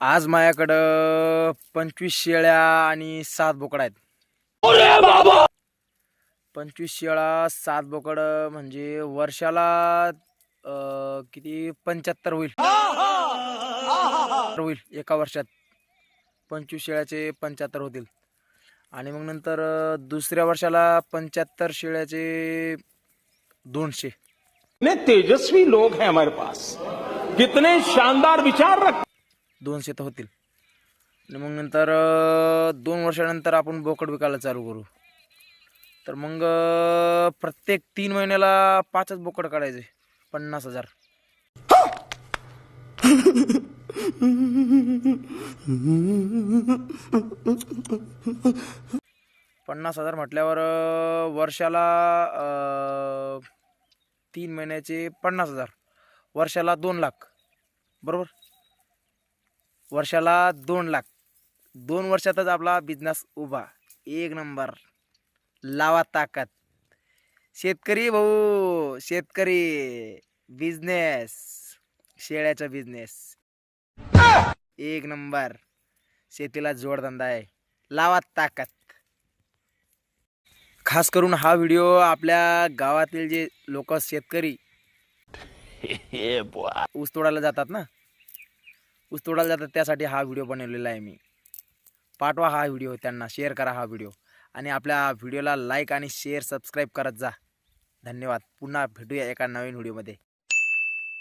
आज माझ्याकडं 25 शेळ्या आणि 7 बोकड आहेत. 25 शेळ्या 7 बोकड म्हणजे वर्षाला किती 75 होईल एका वर्षात. 25 शेळ्याचे 75 होतील. आणि मग नंतर दुसऱ्या वर्षाला 75 शेळ्याचे 200. कितने तेजस्वी लोग हैं हमारे पास, कितने शानदार विचार रख 200 तर होतील. आणि मग नंतर 2 वर्षानंतर आपण बोकड विकायला चालू करू. तर मग प्रत्येक 3 महिन्याला 5च बोकड काढायचे. 50,000. म्हटल्यावर वर्षाला 3 महिन्याचे 50,000, वर्षाला 2 लाख. बरोबर, वर्षाला 2 लाख. 2 वर्षातच आपला बिझनेस उभा. एक नंबर. लावा ताकद. शेतकरी भाऊ, शेतकरी बिझनेस, शेळ्याचा बिझनेस एक नंबर. शेतीला जोडधंदा आहे. लावा ताकद. खास करून हा व्हिडिओ आपल्या गावातील जे लोक शेतकरी ऊस तोडायला जातात ना, ऊस तोडायला जातात त्यासाठी हा व्हिडिओ बनवलेला आहे मी. पाठवा हा व्हिडिओ त्यांना, शेअर करा हा व्हिडिओ, आणि आपल्या व्हिडिओला लाईक आणि शेअर सबस्क्राईब करत जा. धन्यवाद. पुन्हा भेटूया एका नवीन व्हिडिओमध्ये.